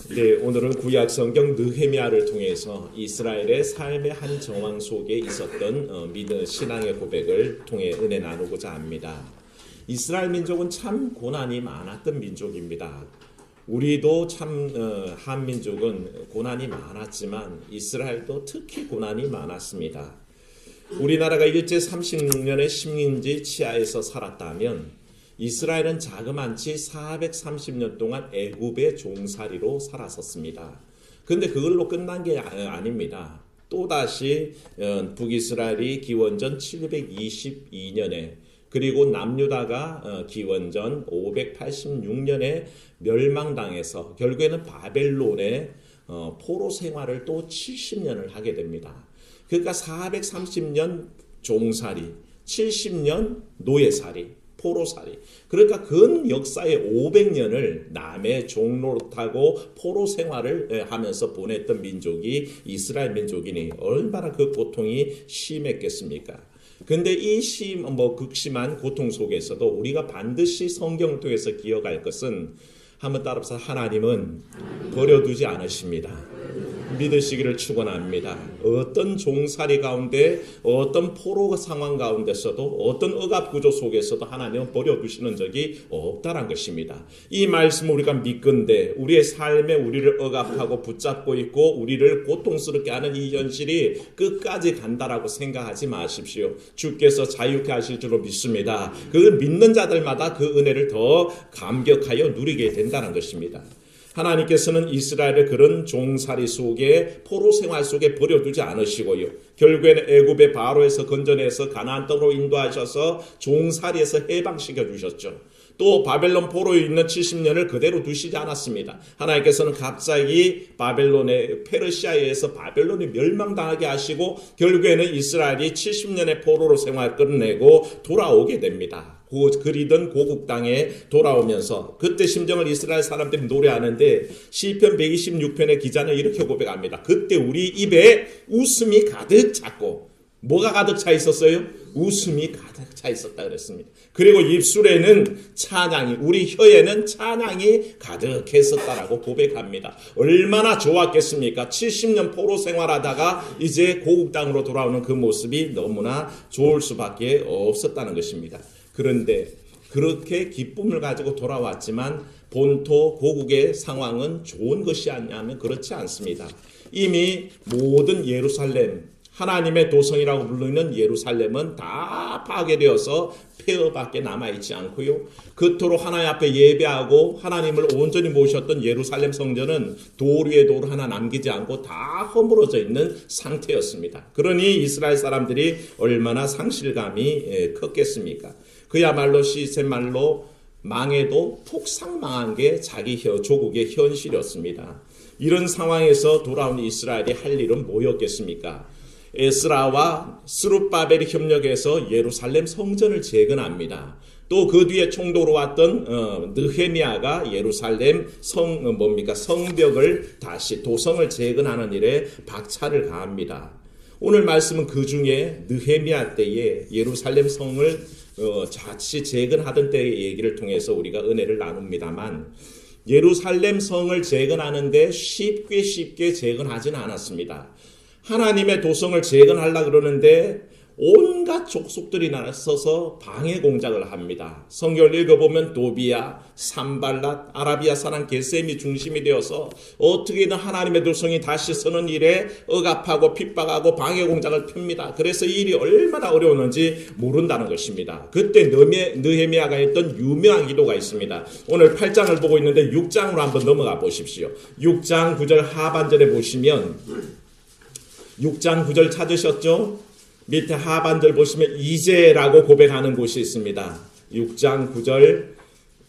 네, 오늘은 구약 성경 느헤미야를 통해서 이스라엘의 삶의 한 정황 속에 있었던 믿음 신앙의 고백을 통해 은혜 나누고자 합니다. 이스라엘 민족은 참 고난이 많았던 민족입니다. 우리도 참 한민족은 고난이 많았지만 이스라엘도 특히 고난이 많았습니다. 우리나라가 일제 36년의 식민지 치하에서 살았다면 이스라엘은 자그만치 430년 동안 애굽의 종살이로 살았었습니다. 그런데 그걸로 끝난 게 아닙니다. 또다시 북이스라엘이 기원전 722년에 그리고 남유다가 기원전 586년에 멸망당해서 결국에는 바벨론의 포로 생활을 또 70년을 하게 됩니다. 그러니까 430년 종살이, 70년 노예살이, 포로살이. 그러니까 근 역사의 500년을 남의 종노릇하고 포로 생활을 하면서 보냈던 민족이 이스라엘 민족이니 얼마나 그 고통이 심했겠습니까? 근데 이 극심한 고통 속에서도 우리가 반드시 성경을 통해서 기억할 것은 한번 따라서 하나님은 버려두지 않으십니다. 믿으시기를 축원합니다. 어떤 종살이 가운데 어떤 포로 상황 가운데서도 어떤 억압 구조 속에서도 하나님은 버려두시는 적이 없다는 것입니다. 이 말씀을 우리가 믿건대 우리의 삶에 우리를 억압하고 붙잡고 있고 우리를 고통스럽게 하는 이 현실이 끝까지 간다라고 생각하지 마십시오. 주께서 자유케 하실 줄로 믿습니다. 그 믿는 자들마다 그 은혜를 더 감격하여 누리게 된다는 것입니다. 하나님께서는 이스라엘의 그런 종살이 속에 포로 생활 속에 버려두지 않으시고요. 결국에는 애굽의 바로에서 건져내서 가나안 땅으로 인도하셔서 종살이에서 해방시켜 주셨죠. 또 바벨론 포로에 있는 70년을 그대로 두시지 않았습니다. 하나님께서는 갑자기 바벨론의 페르시아에 의해서 바벨론이 멸망당하게 하시고 결국에는 이스라엘이 70년의 포로로 생활을 끝내고 돌아오게 됩니다. 그리던 고국 땅에 돌아오면서 그때 심정을 이스라엘 사람들이 노래하는데 시편 126편의 기자는 이렇게 고백합니다. 그때 우리 입에 웃음이 가득 찼고 뭐가 가득 차 있었어요? 웃음이 가득 차 있었다 그랬습니다. 그리고 입술에는 찬양이, 우리 혀에는 찬양이 가득했었다라고 고백합니다. 얼마나 좋았겠습니까? 70년 포로 생활하다가 이제 고국 땅으로 돌아오는 그 모습이 너무나 좋을 수밖에 없었다는 것입니다. 그런데 그렇게 기쁨을 가지고 돌아왔지만 본토 고국의 상황은 좋은 것이 아니냐면 그렇지 않습니다. 이미 모든 예루살렘, 하나님의 도성이라고 부르는 예루살렘은 다 파괴되어서 폐허밖에 남아있지 않고요. 그토록 하나님 앞에 예배하고 하나님을 온전히 모셨던 예루살렘 성전은 돌 위에 돌 하나 남기지 않고 다 허물어져 있는 상태였습니다. 그러니 이스라엘 사람들이 얼마나 상실감이 컸겠습니까? 그야말로 시세말로 망해도 폭삭망한 게 자기 조국의 현실이었습니다. 이런 상황에서 돌아온 이스라엘이 할 일은 뭐였겠습니까? 에스라와 스룹바벨이 협력해서 예루살렘 성전을 재건합니다. 또 그 뒤에 총독으로 왔던 느헤미야가 예루살렘 성벽을 다시 도성을 재건하는 일에 박차를 가합니다. 오늘 말씀은 그 중에 느헤미야 때에 예루살렘 성을 자칫 재건하던 때의 얘기를 통해서 우리가 은혜를 나눕니다만 예루살렘 성을 재건하는데 쉽게 재건하지는 않았습니다. 하나님의 도성을 재건하려고 그러는데 온갖 족속들이 나서서 방해 공작을 합니다. 성경을 읽어보면 도비야, 산발랏, 아라비아 사람 게셈이 중심이 되어서 어떻게든 하나님의 도성이 다시 서는 일에 억압하고 핍박하고 방해 공작을 핍니다. 그래서 이 일이 얼마나 어려웠는지 모른다는 것입니다. 그때 느헤미야가 했던 유명한 기도가 있습니다. 오늘 8장을 보고 있는데 6장으로 한번 넘어가 보십시오. 6장 9절 하반절에 보시면 6장 9절 찾으셨죠? 밑에 하반절 보시면 이제라고 고백하는 곳이 있습니다. 6장 9절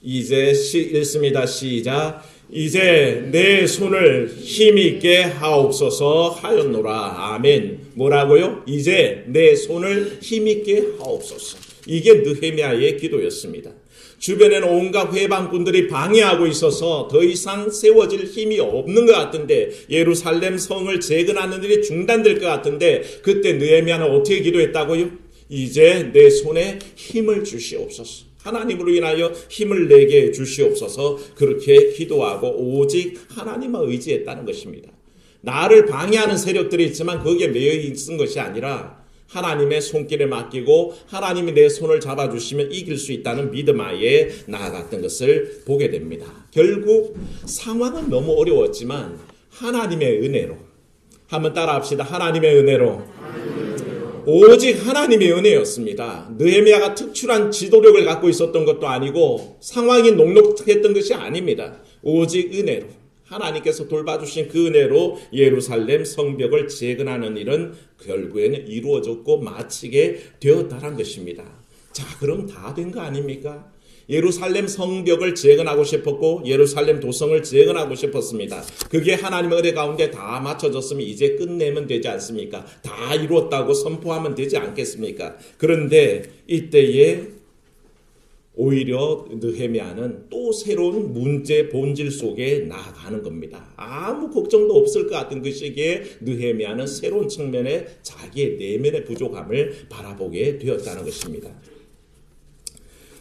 이제 읽습니다. 시작. 이제 내 손을 힘있게 하옵소서 하였노라. 아멘. 뭐라고요? 이제 내 손을 힘있게 하옵소서. 이게 느헤미야의 기도였습니다. 주변에는 온갖 회방꾼들이 방해하고 있어서 더 이상 세워질 힘이 없는 것 같은데 예루살렘 성을 재건하는 일이 중단될 것 같은데 그때 느헤미야는 어떻게 기도했다고요? 이제 내 손에 힘을 주시옵소서. 하나님으로 인하여 힘을 내게 주시옵소서 그렇게 기도하고 오직 하나님만 의지했다는 것입니다. 나를 방해하는 세력들이 있지만 거기에 매여 있는 것이 아니라 하나님의 손길에 맡기고 하나님이 내 손을 잡아주시면 이길 수 있다는 믿음 하에 나아갔던 것을 보게 됩니다. 결국 상황은 너무 어려웠지만 하나님의 은혜로, 한번 따라합시다. 하나님의 은혜로, 오직 하나님의 은혜였습니다. 느헤미야가 특출한 지도력을 갖고 있었던 것도 아니고 상황이 녹록했던 것이 아닙니다. 오직 은혜로, 하나님께서 돌봐주신 그 은혜로 예루살렘 성벽을 재건하는 일은 결국에는 이루어졌고 마치게 되었다는 것입니다. 자, 그럼 다 된 거 아닙니까? 예루살렘 성벽을 재건하고 싶었고 예루살렘 도성을 재건하고 싶었습니다. 그게 하나님의 은혜 가운데 다 맞춰졌으면 이제 끝내면 되지 않습니까? 다 이루었다고 선포하면 되지 않겠습니까? 그런데 이때에 오히려 느헤미야는 또 새로운 문제 본질 속에 나아가는 겁니다. 아무 걱정도 없을 것 같은 그 시기에 느헤미야는 새로운 측면에 자기의 내면의 부족함을 바라보게 되었다는 것입니다.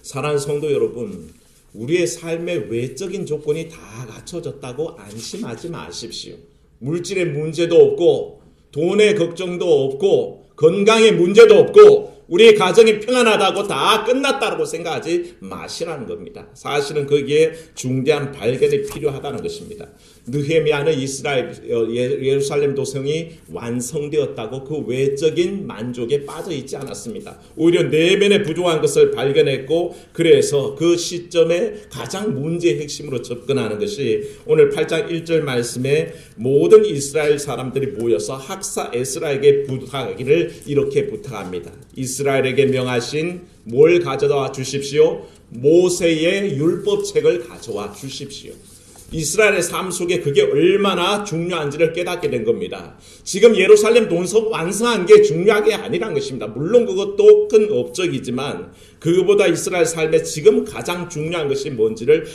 사랑하는 성도 여러분, 우리의 삶의 외적인 조건이 다 갖춰졌다고 안심하지 마십시오. 물질의 문제도 없고 돈의 걱정도 없고 건강의 문제도 없고 우리의 가정이 평안하다고 다 끝났다고 생각하지 마시라는 겁니다. 사실은 거기에 중대한 발견이 필요하다는 것입니다. 느헤미야는 예루살렘 도성이 완성되었다고 그 외적인 만족에 빠져 있지 않았습니다. 오히려 내면에 부족한 것을 발견했고 그래서 그 시점에 가장 문제의 핵심으로 접근하는 것이 오늘 8장 1절 말씀에 모든 이스라엘 사람들이 모여서 학사 에스라에게 부탁하기를 이렇게 부탁합니다. 이스라엘에게 명하신 뭘 가져다 주십시오? 모세의 율법책을 가져와 주십시오. 이스라엘의 삶 속에 그게 얼마나 중요한지를 깨닫게 된 겁니다. 지금 예루살렘 도성 완성한 게 중요한 게 아니란 것입니다. 물론 그것도 큰 업적이지만 그거보다 이스라엘 삶에 지금 가장 중요한 것이 뭔지를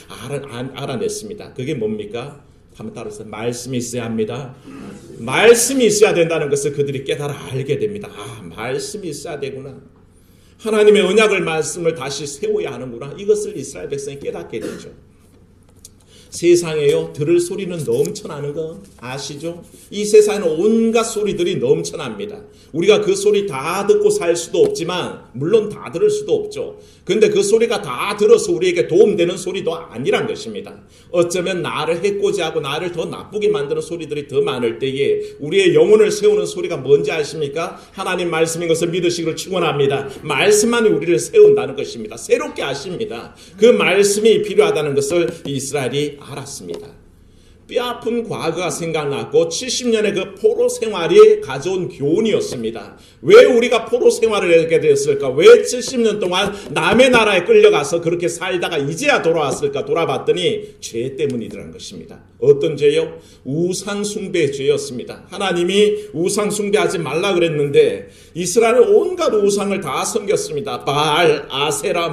알아냈습니다. 그게 뭡니까? 한번 따라서 말씀이 있어야 합니다. 말씀이 있어야 된다는 것을 그들이 깨달아 알게 됩니다. 아, 말씀이 있어야 되구나. 하나님의 언약을 말씀을 다시 세워야 하는구나. 이것을 이스라엘 백성이 깨닫게 되죠. 세상에요, 들을 소리는 넘쳐나는 거 아시죠? 이 세상에는 온갖 소리들이 넘쳐납니다. 우리가 그 소리 다 듣고 살 수도 없지만 물론 다 들을 수도 없죠. 그런데 그 소리가 다 들어서 우리에게 도움되는 소리도 아니란 것입니다. 어쩌면 나를 해코지하고 나를 더 나쁘게 만드는 소리들이 더 많을 때에 우리의 영혼을 세우는 소리가 뭔지 아십니까? 하나님 말씀인 것을 믿으시기를 축원합니다. 말씀만이 우리를 세운다는 것입니다. 새롭게 하십니다. 그 말씀이 필요하다는 것을 이스라엘이 알았습니다. 뼈아픈 과거가 생각났고 70년의 그 포로 생활이 가져온 교훈이었습니다. 왜 우리가 포로 생활을 하게 되었을까? 왜 70년 동안 남의 나라에 끌려가서 그렇게 살다가 이제야 돌아왔을까? 돌아봤더니 죄 때문이더라는 것입니다. 어떤 죄요? 우상 숭배의 죄였습니다. 하나님이 우상 숭배하지 말라 그랬는데 이스라엘은 온갖 우상을 다 섬겼습니다. 바알, 아세라,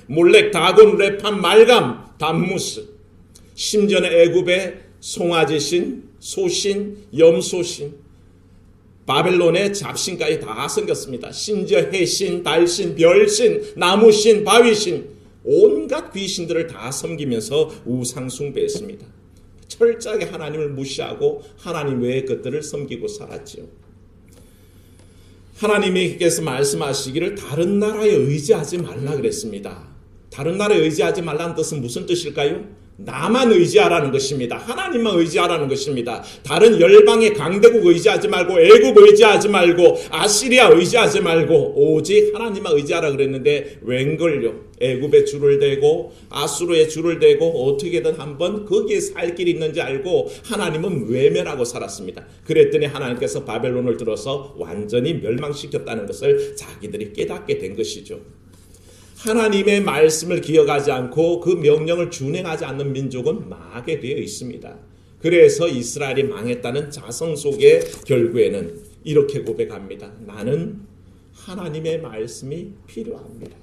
몰렉, 다곤, 레판, 말감, 담무스, 심지어는 애굽의 송아지신, 소신, 염소신, 바벨론의 잡신까지 다 섬겼습니다. 심지어 해신, 달신, 별신, 나무신, 바위신, 온갖 귀신들을 다 섬기면서 우상 숭배했습니다. 철저하게 하나님을 무시하고 하나님 외의 것들을 섬기고 살았죠. 하나님께서 말씀하시기를 다른 나라에 의지하지 말라 그랬습니다. 다른 나라에 의지하지 말라는 뜻은 무슨 뜻일까요? 나만 의지하라는 것입니다. 하나님만 의지하라는 것입니다. 다른 열방의 강대국 의지하지 말고 애국 의지하지 말고 아시리아 의지하지 말고 오직 하나님만 의지하라 그랬는데 웬걸요? 애굽에 줄을 대고 아수르에 줄을 대고 어떻게든 한번 거기에 살 길이 있는지 알고 하나님은 외면하고 살았습니다. 그랬더니 하나님께서 바벨론을 들어서 완전히 멸망시켰다는 것을 자기들이 깨닫게 된 것이죠. 하나님의 말씀을 기억하지 않고 그 명령을 준행하지 않는 민족은 망하게 되어 있습니다. 그래서 이스라엘이 망했다는 자성 속에 결국에는 이렇게 고백합니다. 나는 하나님의 말씀이 필요합니다.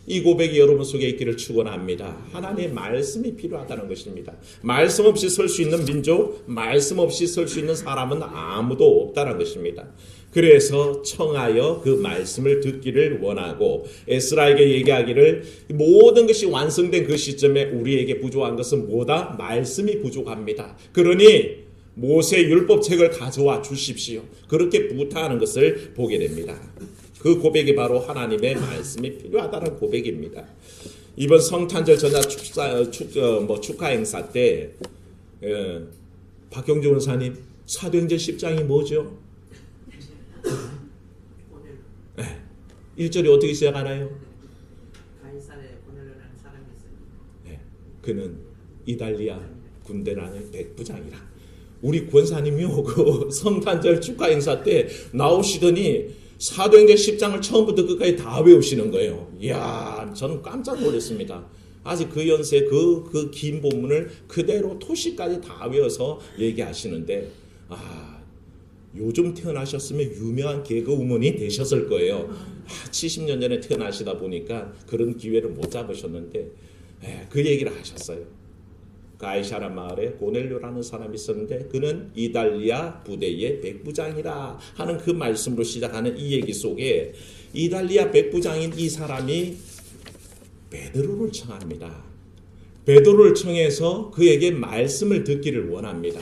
이 고백이 여러분 속에 있기를 축원합니다. 하나님의 말씀이 필요하다는 것입니다. 말씀 없이 설 수 있는 민족, 말씀 없이 설 수 있는 사람은 아무도 없다는 것입니다. 그래서 청하여 그 말씀을 듣기를 원하고 에스라에게 얘기하기를 모든 것이 완성된 그 시점에 우리에게 부족한 것은 뭐다? 말씀이 부족합니다. 그러니 모세 율법책을 가져와 주십시오. 그렇게 부탁하는 것을 보게 됩니다. 그 고백이 바로 하나님의 말씀이 필요하다는 고백입니다. 이번 성탄절 전야 축하 행사 때 박경주 원사님 사도행전 10장이 뭐죠? 1절이 어떻게 시작하나요? 가이사랴에 고넬료라는 사람이 있어요. 그는 이달리아 군대라는 백부장이라. 우리 권사님이요 그 성탄절 축하 행사 때 나오시더니 사도행전 10장을 처음부터 끝까지 다 외우시는 거예요. 이야, 저는 깜짝 놀랐습니다. 아직 그 연세 그 긴 본문을 그대로 토시까지 다 외워서 얘기하시는데 요즘 태어나셨으면 유명한 개그우먼이 되셨을 거예요. 70년 전에 태어나시다 보니까 그런 기회를 못 잡으셨는데 그 얘기를 하셨어요. 가이사랴 마을에 고넬료라는 사람이 있었는데 그는 이달리아 부대의 백부장이라 하는 그 말씀으로 시작하는 이 얘기 속에 이달리아 백부장인 이 사람이 베드로를 청합니다. 베드로를 청해서 그에게 말씀을 듣기를 원합니다.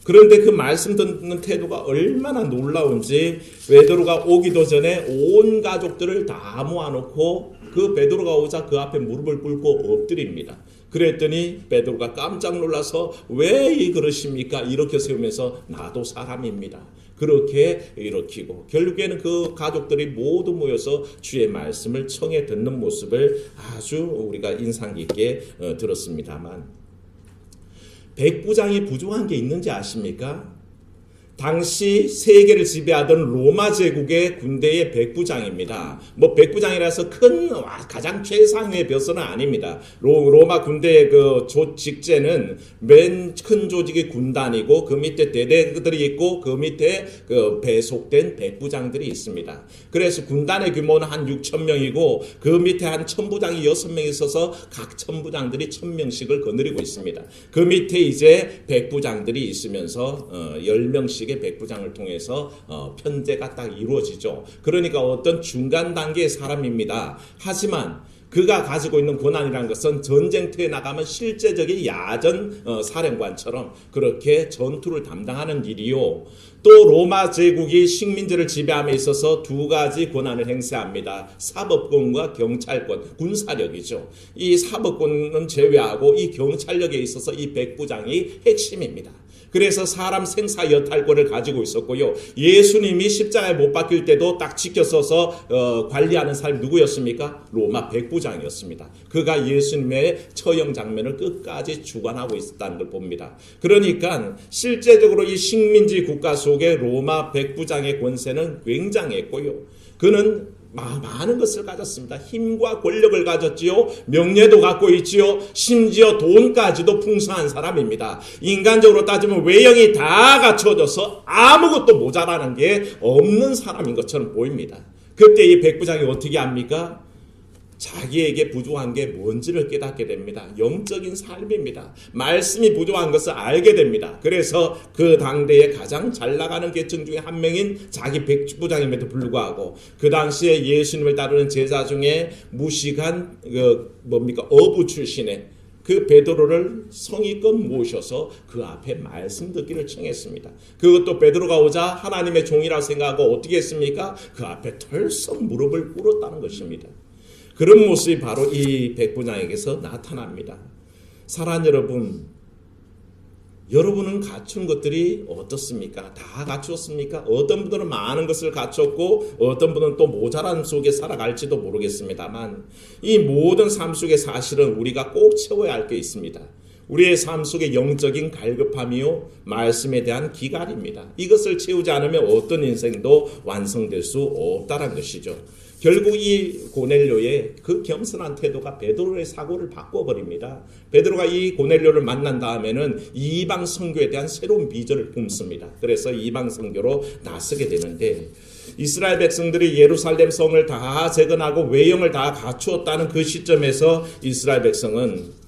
그런데 그 말씀 듣는 태도가 얼마나 놀라운지 베드로가 오기도 전에 온 가족들을 다 모아놓고 그 베드로가 오자 그 앞에 무릎을 꿇고 엎드립니다. 그랬더니 베드로가 깜짝 놀라서 왜 그러십니까? 이렇게 세우면서 나도 사람입니다. 그렇게 일으키고 결국에는 그 가족들이 모두 모여서 주의 말씀을 청해 듣는 모습을 아주 우리가 인상 깊게 들었습니다만 백부장이 부족한 게 있는지 아십니까? 당시 세계를 지배하던 로마 제국의 군대의 백부장입니다. 백부장이라서 큰 가장 최상위의 벼슬은 아닙니다. 로마 군대의 그 직제는 맨 큰 조직이 군단이고 그 밑에 대대들이 있고 그 밑에 그 배속된 백부장들이 있습니다. 그래서 군단의 규모는 한 6,000명이고 그 밑에 한 천부장이 6명이 있어서 각 천부장들이 1,000명씩을 거느리고 있습니다. 그 밑에 이제 백부장들이 있으면서 10명씩 백부장을 통해서 편제가 딱 이루어지죠. 그러니까 어떤 중간 단계의 사람입니다. 하지만 그가 가지고 있는 권한이라는 것은 전쟁터에 나가면 실제적인 야전 사령관처럼 그렇게 전투를 담당하는 일이요. 또 로마 제국이 식민지를 지배함에 있어서 두 가지 권한을 행사합니다. 사법권과 경찰권, 군사력이죠. 이 사법권은 제외하고 이 경찰력에 있어서 이 백부장이 핵심입니다. 그래서 사람 생사 여탈권을 가지고 있었고요. 예수님이 십자가에 못 박힐 때도 딱 지켜서서 관리하는 사람이 누구였습니까? 로마 백부장이었습니다. 그가 예수님의 처형 장면을 끝까지 주관하고 있었다는 걸 봅니다. 그러니까 실제적으로 이 식민지 국가 속에 로마 백부장의 권세는 굉장했고요. 그는 많은 것을 가졌습니다. 힘과 권력을 가졌지요. 명예도 갖고 있지요. 심지어 돈까지도 풍성한 사람입니다. 인간적으로 따지면 외형이 다 갖춰져서 아무것도 모자라는 게 없는 사람인 것처럼 보입니다. 그때 이 백부장이 어떻게 합니까? 자기에게 부족한 게 뭔지를 깨닫게 됩니다. 영적인 삶입니다. 말씀이 부족한 것을 알게 됩니다. 그래서 그 당대에 가장 잘 나가는 계층 중에 한 명인 자기 백부장임에도 불구하고 그 당시에 예수님을 따르는 제자 중에 무식한 어부 출신의 그 베드로를 성의껏 모셔서 그 앞에 말씀 듣기를 청했습니다. 그것도 베드로가 오자 하나님의 종이라 생각하고 어떻게 했습니까? 그 앞에 털썩 무릎을 꿇었다는 것입니다. 그런 모습이 바로 이 백부장에게서 나타납니다. 사랑하는 여러분, 여러분은 갖춘 것들이 어떻습니까? 다 갖추었습니까? 어떤 분들은 많은 것을 갖췄고 어떤 분은 또 모자란 속에 살아갈지도 모르겠습니다만 이 모든 삶 속에 사실은 우리가 꼭 채워야 할 게 있습니다. 우리의 삶 속에 영적인 갈급함이요 말씀에 대한 기갈입니다. 이것을 채우지 않으면 어떤 인생도 완성될 수 없다는 것이죠. 결국 이 고넬료의 그 겸손한 태도가 베드로의 사고를 바꿔버립니다. 베드로가 이 고넬료를 만난 다음에는 이방 선교에 대한 새로운 비전을 품습니다. 그래서 이방 선교로 나서게 되는데 이스라엘 백성들이 예루살렘 성을 다 재건하고 외형을 다 갖추었다는 그 시점에서 이스라엘 백성은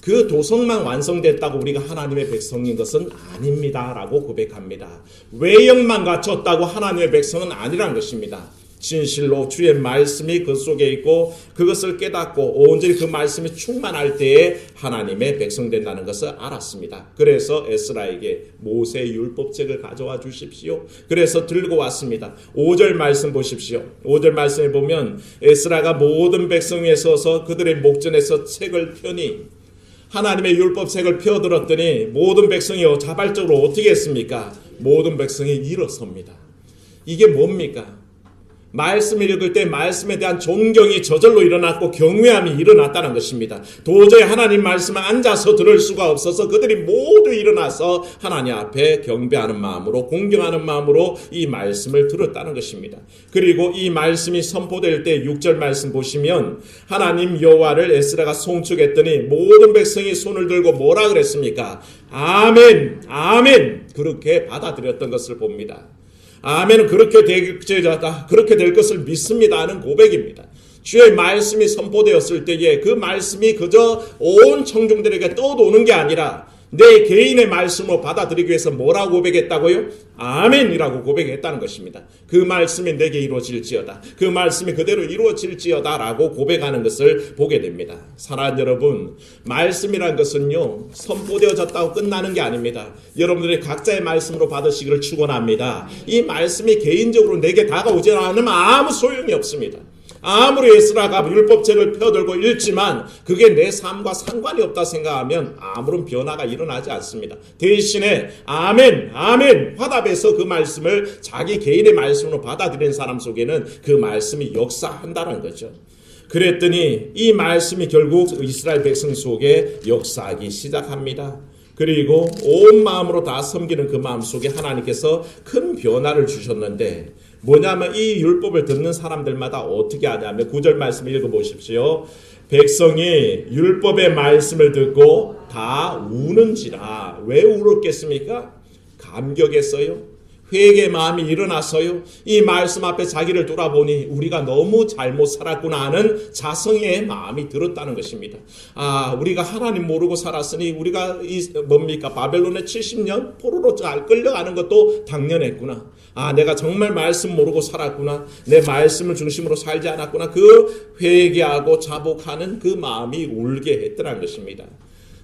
그 도성만 완성됐다고 우리가 하나님의 백성인 것은 아닙니다라고 고백합니다. 외형만 갖췄다고 하나님의 백성은 아니란 것입니다. 진실로 주의 말씀이 그 속에 있고 그것을 깨닫고 온전히 그 말씀이 충만할 때에 하나님의 백성 된다는 것을 알았습니다. 그래서 에스라에게 모세의 율법책을 가져와 주십시오. 그래서 들고 왔습니다. 5절 말씀 보십시오. 5절 말씀에 보면 에스라가 모든 백성 위에 서서 그들의 목전에서 책을 펴니 하나님의 율법책을 펴들었더니 모든 백성이 자발적으로 어떻게 했습니까? 모든 백성이 일어섭니다. 이게 뭡니까? 말씀을 읽을 때 말씀에 대한 존경이 저절로 일어났고 경외함이 일어났다는 것입니다. 도저히 하나님 말씀을 앉아서 들을 수가 없어서 그들이 모두 일어나서 하나님 앞에 경배하는 마음으로 공경하는 마음으로 이 말씀을 들었다는 것입니다. 그리고 이 말씀이 선포될 때 6절 말씀 보시면 하나님 여호와를 에스라가 송축했더니 모든 백성이 손을 들고 뭐라 그랬습니까? 아멘, 아멘 그렇게 받아들였던 것을 봅니다. 아멘은 그렇게 될 것을 믿습니다 하는 고백입니다. 주의 말씀이 선포되었을 때에 그 말씀이 그저 온 청중들에게 떠도는 게 아니라 내 개인의 말씀으로 받아들이기 위해서 뭐라고 고백했다고요? 아멘이라고 고백했다는 것입니다. 그 말씀이 내게 이루어질지어다. 그 말씀이 그대로 이루어질지어다 라고 고백하는 것을 보게 됩니다. 사랑하는 여러분, 말씀이란 것은요 선포되어졌다고 끝나는 게 아닙니다. 여러분들이 각자의 말씀으로 받으시기를 축원합니다. 이 말씀이 개인적으로 내게 다가오지 않으면 아무 소용이 없습니다. 아무리 에스라가 율법책을 펴들고 읽지만 그게 내 삶과 상관이 없다 생각하면 아무런 변화가 일어나지 않습니다. 대신에 아멘, 아멘 화답해서 그 말씀을 자기 개인의 말씀으로 받아들이는 사람 속에는 그 말씀이 역사한다는 거죠. 그랬더니 이 말씀이 결국 이스라엘 백성 속에 역사하기 시작합니다. 그리고 온 마음으로 다 섬기는 그 마음 속에 하나님께서 큰 변화를 주셨는데 뭐냐면 이 율법을 듣는 사람들마다 어떻게 하냐면 9절 말씀 읽어보십시오. 백성이 율법의 말씀을 듣고 다 우는지라. 왜 울었겠습니까? 감격했어요. 회개의 마음이 일어났어요. 이 말씀 앞에 자기를 돌아보니 우리가 너무 잘못 살았구나 하는 자성의 마음이 들었다는 것입니다. 아, 우리가 하나님 모르고 살았으니 우리가 바벨론의 70년 포로로 잘 끌려가는 것도 당연했구나. 아, 내가 정말 말씀 모르고 살았구나. 내 말씀을 중심으로 살지 않았구나. 그 회개하고 자복하는 그 마음이 울게 했더라는 것입니다.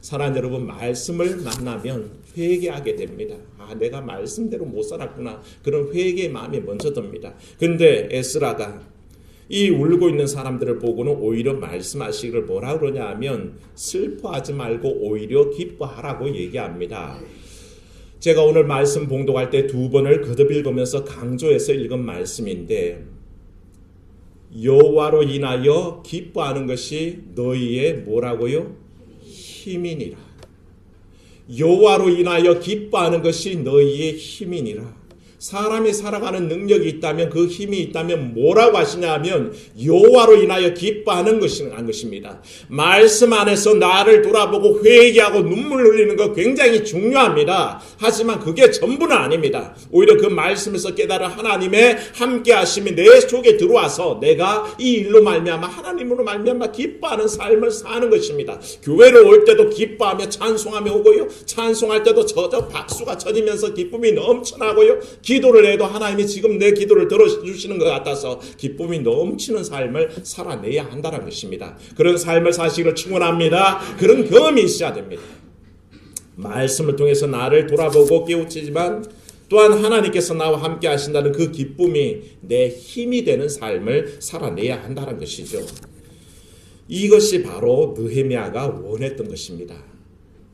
사랑하는 여러분, 말씀을 만나면 회개하게 됩니다. 아, 내가 말씀대로 못 살았구나. 그런 회개의 마음이 먼저 듭니다. 근데 에스라가 이 울고 있는 사람들을 보고는 오히려 말씀하시기를 뭐라 그러냐 하면 슬퍼하지 말고 오히려 기뻐하라고 얘기합니다. 제가 오늘 말씀 봉독할 때 2번을 거듭 읽으면서 강조해서 읽은 말씀인데 여호와로 인하여 기뻐하는 것이 너희의 뭐라고요? 힘이니라. 여호와로 인하여 기뻐하는 것이 너희의 힘이니라. 사람이 살아가는 능력이 있다면 그 힘이 있다면 뭐라고 하시냐 하면 여호와로 인하여 기뻐하는 것입니다. 말씀 안에서 나를 돌아보고 회개하고 눈물 흘리는 거 굉장히 중요합니다. 하지만 그게 전부는 아닙니다. 오히려 그 말씀에서 깨달은 하나님의 함께 하심이 내 속에 들어와서 내가 이 일로 말미암아 하나님으로 말미암아 기뻐하는 삶을 사는 것입니다. 교회를 올 때도 기뻐하며 찬송하며 오고요. 찬송할 때도 저저 박수가 쳐지면서 기쁨이 넘쳐나고요. 기도를 해도 하나님이 지금 내 기도를 들어주시는 것 같아서 기쁨이 넘치는 삶을 살아내야 한다는 것입니다. 그런 삶을 사시기를 축원합니다. 그런 경험이 있어야 됩니다. 말씀을 통해서 나를 돌아보고 깨우치지만 또한 하나님께서 나와 함께 하신다는 그 기쁨이 내 힘이 되는 삶을 살아내야 한다는 것이죠. 이것이 바로 느헤미야가 원했던 것입니다.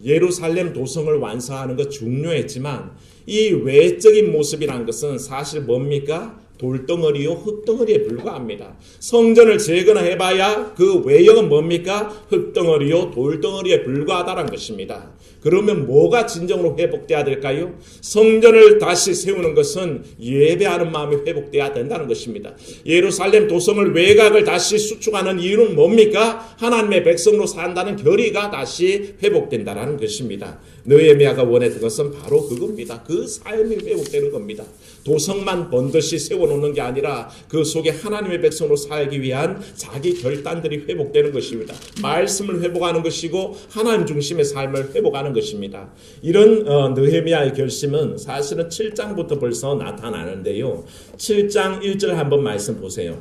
예루살렘 도성을 완성하는 것 중요했지만 이 외적인 모습이란 것은 사실 뭡니까? 돌덩어리요 흙덩어리에 불과합니다. 성전을 재건해봐야 그 외형은 뭡니까? 흙덩어리요 돌덩어리에 불과하다는 것입니다. 그러면 뭐가 진정으로 회복돼야 될까요? 성전을 다시 세우는 것은 예배하는 마음이 회복돼야 된다는 것입니다. 예루살렘 도성을 외곽을 다시 수축하는 이유는 뭡니까? 하나님의 백성으로 산다는 결의가 다시 회복된다는 것입니다. 느헤미야가 원했던 것은 바로 그겁니다. 그 삶이 회복되는 겁니다. 도성만 번듯이 세워 세워놓는 게 아니라 그 속에 하나님의 백성으로 살기 위한 자기 결단들이 회복되는 것입니다. 말씀을 회복하는 것이고 하나님 중심의 삶을 회복하는 것입니다. 이런 느헤미야의 결심은 사실은 7장부터 벌써 나타나는데요. 7장 1절 한번 말씀 보세요.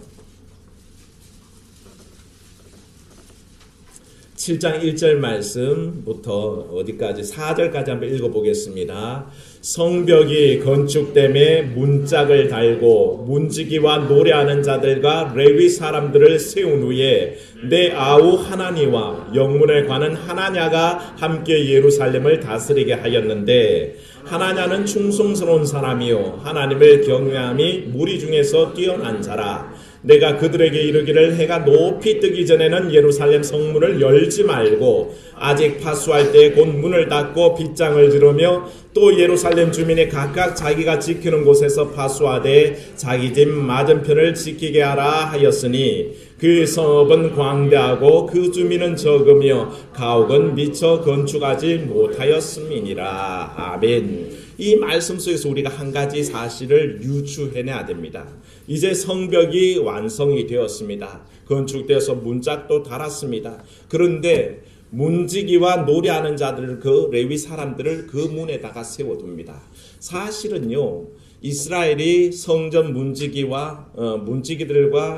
7장 1절 말씀부터 어디까지 4절까지 한번 읽어보겠습니다. 성벽이 건축됨에 문짝을 달고 문지기와 노래하는 자들과 레위 사람들을 세운 후에 내 아우 하나니와 영문에 관한 하나냐가 함께 예루살렘을 다스리게 하였는데 하나냐는 충성스러운 사람이요 하나님을 경외함이 무리 중에서 뛰어난 자라. 내가 그들에게 이르기를 해가 높이 뜨기 전에는 예루살렘 성문을 열지 말고 아직 파수할 때 곧 문을 닫고 빗장을 지르며 또 예루살렘 주민이 각각 자기가 지키는 곳에서 파수하되 자기 집 맞은편을 지키게 하라 하였으니 그 성읍은 광대하고 그 주민은 적으며 가옥은 미처 건축하지 못하였음이니라. 아멘. 이 말씀 속에서 우리가 한 가지 사실을 유추해내야 됩니다. 이제 성벽이 완성이 되었습니다. 건축되어서 문짝도 달았습니다. 그런데 문지기와 노래하는 자들 그 레위 사람들을 그 문에다가 세워둡니다. 사실은요. 이스라엘이 성전 문지기들과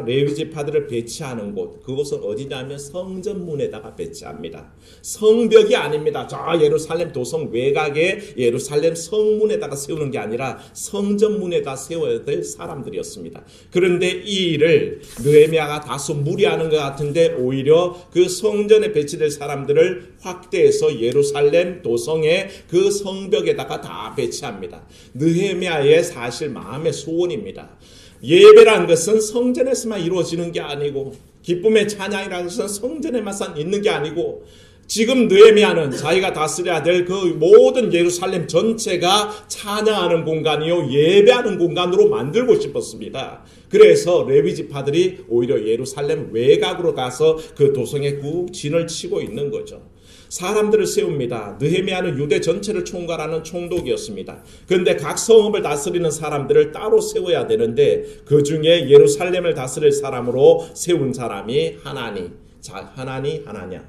레위 지파들을 배치하는 곳 그곳은 어디냐면 성전 문에다가 배치합니다. 성벽이 아닙니다. 저 예루살렘 도성 외곽에 예루살렘 성문에다가 세우는 게 아니라 성전 문에다 세워야 될 사람들이었습니다. 그런데 이 일을 느헤미야가 다소 무리하는 것 같은데 오히려 그 성전에 배치될 사람들을 확대해서 예루살렘 도성의 그 성벽에다가 다 배치합니다. 느헤미야의 사실 마음의 소원입니다. 예배라는 것은 성전에서만 이루어지는 게 아니고 기쁨의 찬양이라는 것은 성전에만 있는 게 아니고 지금 느헤미야는 자기가 다스려야 될 그 모든 예루살렘 전체가 찬양하는 공간이요 예배하는 공간으로 만들고 싶었습니다. 그래서 레위 지파들이 오히려 예루살렘 외곽으로 가서 그 도성에 꾹 진을 치고 있는 거죠. 사람들을 세웁니다. 느헤미야는 유대 전체를 총괄하는 총독이었습니다. 그런데 각 성읍을 다스리는 사람들을 따로 세워야 되는데 그 중에 예루살렘을 다스릴 사람으로 세운 사람이 하나냐.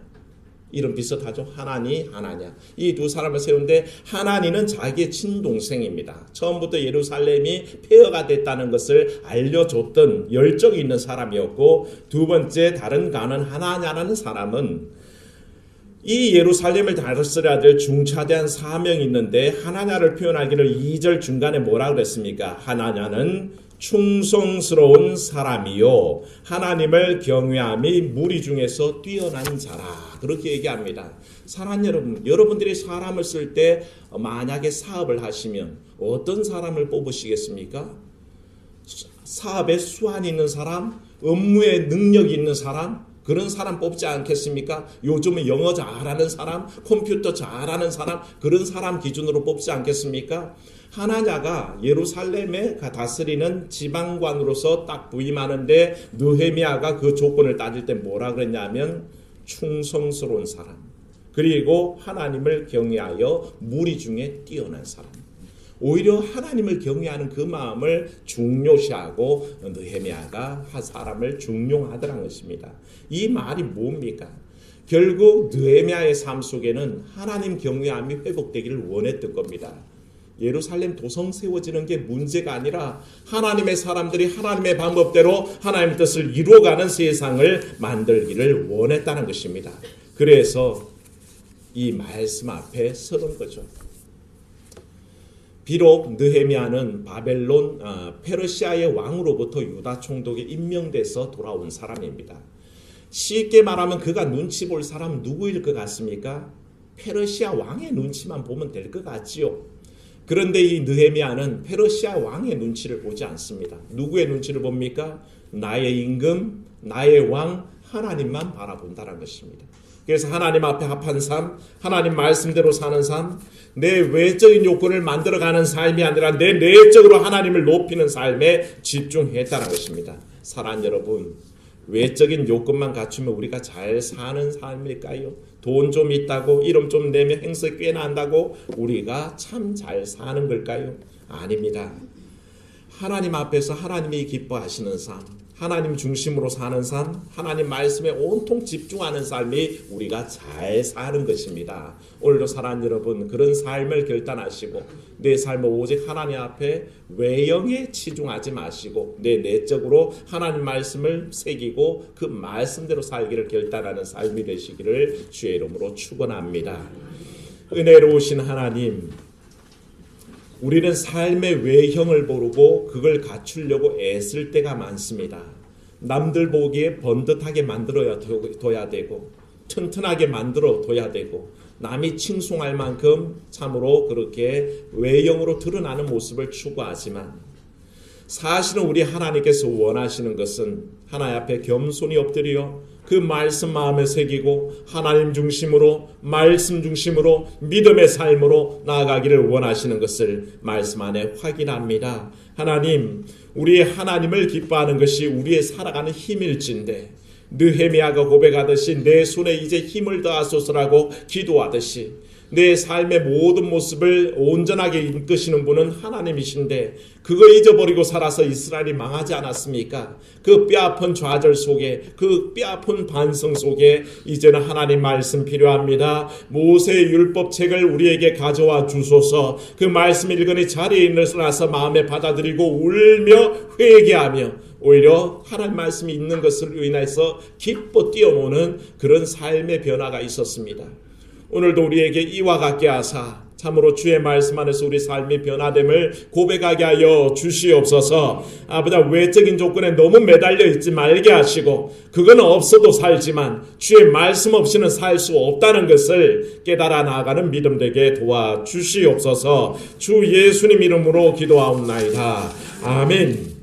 이름 비슷하죠? 하나냐. 이 두 사람을 세운데 하나니는 자기의 친동생입니다. 처음부터 예루살렘이 폐허가 됐다는 것을 알려줬던 열정이 있는 사람이었고 두 번째 다른 가는 하나냐라는 사람은 이 예루살렘을 다스려야 될 중차대한 사명이 있는데 하나냐를 표현하기를 2절 중간에 뭐라 그랬습니까? 하나냐는 충성스러운 사람이요 하나님을 경외함이 무리 중에서 뛰어난 자라. 그렇게 얘기합니다. 사랑하는 여러분들이 사람을 쓸 때 만약에 사업을 하시면 어떤 사람을 뽑으시겠습니까? 사업에 수완이 있는 사람, 업무에 능력이 있는 사람, 그런 사람 뽑지 않겠습니까? 요즘은 영어 잘하는 사람, 컴퓨터 잘하는 사람, 그런 사람 기준으로 뽑지 않겠습니까? 하나냐가 예루살렘에 다스리는 지방관으로서 딱 부임하는데 느헤미야가 그 조건을 따질 때 뭐라 그랬냐면 충성스러운 사람, 그리고 하나님을 경외하여 무리 중에 뛰어난 사람. 오히려 하나님을 경외하는 그 마음을 중요시하고 느헤미야가 사람을 중용하더라는 것입니다. 이 말이 뭡니까? 결국 느헤미야의 삶 속에는 하나님 경외함이 회복되기를 원했던 겁니다. 예루살렘 도성 세워지는 게 문제가 아니라 하나님의 사람들이 하나님의 방법대로 하나님의 뜻을 이루어가는 세상을 만들기를 원했다는 것입니다. 그래서 이 말씀 앞에 서는 거죠. 비록 느헤미야는 바벨론 페르시아의 왕으로부터 유다 총독에 임명돼서 돌아온 사람입니다. 쉽게 말하면 그가 눈치 볼 사람 누구일 것 같습니까? 페르시아 왕의 눈치만 보면 될 것 같지요. 그런데 이 느헤미야는 페르시아 왕의 눈치를 보지 않습니다. 누구의 눈치를 봅니까? 나의 임금, 나의 왕, 하나님만 바라본다는 것입니다. 그래서 하나님 앞에 합한 삶, 하나님 말씀대로 사는 삶, 내 외적인 요건을 만들어가는 삶이 아니라 내 내적으로 하나님을 높이는 삶에 집중했다는 것입니다. 사랑하는 여러분, 외적인 요건만 갖추면 우리가 잘 사는 삶일까요? 돈 좀 있다고, 이름 좀 내면 행세 꽤나 한다고 우리가 참 잘 사는 걸까요? 아닙니다. 하나님 앞에서 하나님이 기뻐하시는 삶, 하나님 중심으로 사는 삶, 하나님 말씀에 온통 집중하는 삶이 우리가 잘 사는 것입니다. 오늘도 사랑하는 여러분, 그런 삶을 결단하시고 내 삶을 오직 하나님 앞에 외형에 치중하지 마시고 내 내적으로 하나님 말씀을 새기고 그 말씀대로 살기를 결단하는 삶이 되시기를 주의 이름으로 축원합니다. 은혜로우신 하나님, 우리는 삶의 외형을 모르고 그걸 갖추려고 애쓸 때가 많습니다. 남들 보기에 번듯하게 만들어둬야 되고 튼튼하게 만들어둬야 되고 남이 칭송할 만큼 참으로 그렇게 외형으로 드러나는 모습을 추구하지만 사실은 우리 하나님께서 원하시는 것은 하나님 앞에 겸손히 엎드려 그 말씀 마음에 새기고 하나님 중심으로 말씀 중심으로 믿음의 삶으로 나아가기를 원하시는 것을 말씀 안에 확인합니다. 하나님, 우리의 하나님을 기뻐하는 것이 우리의 살아가는 힘일진데 느헤미야가 고백하듯이 내 손에 이제 힘을 더하소서라고 기도하듯이 내 삶의 모든 모습을 온전하게 이끄시는 분은 하나님이신데 그거 잊어버리고 살아서 이스라엘이 망하지 않았습니까? 그 뼈아픈 좌절 속에 그 뼈아픈 반성 속에 이제는 하나님 말씀 필요합니다. 모세의 율법책을 우리에게 가져와 주소서. 그 말씀 읽으니 자리에 일어나서 마음에 받아들이고 울며 회개하며 오히려 하나님 말씀이 있는 것을 인해서 기뻐 뛰어노는 그런 삶의 변화가 있었습니다. 오늘도 우리에게 이와 같게 하사 참으로 주의 말씀 안에서 우리 삶이 변화됨을 고백하게 하여 주시옵소서. 아버지, 외적인 조건에 너무 매달려 있지 말게 하시고 그건 없어도 살지만 주의 말씀 없이는 살 수 없다는 것을 깨달아 나아가는 믿음 되게 도와주시옵소서. 주 예수님 이름으로 기도하옵나이다. 아멘.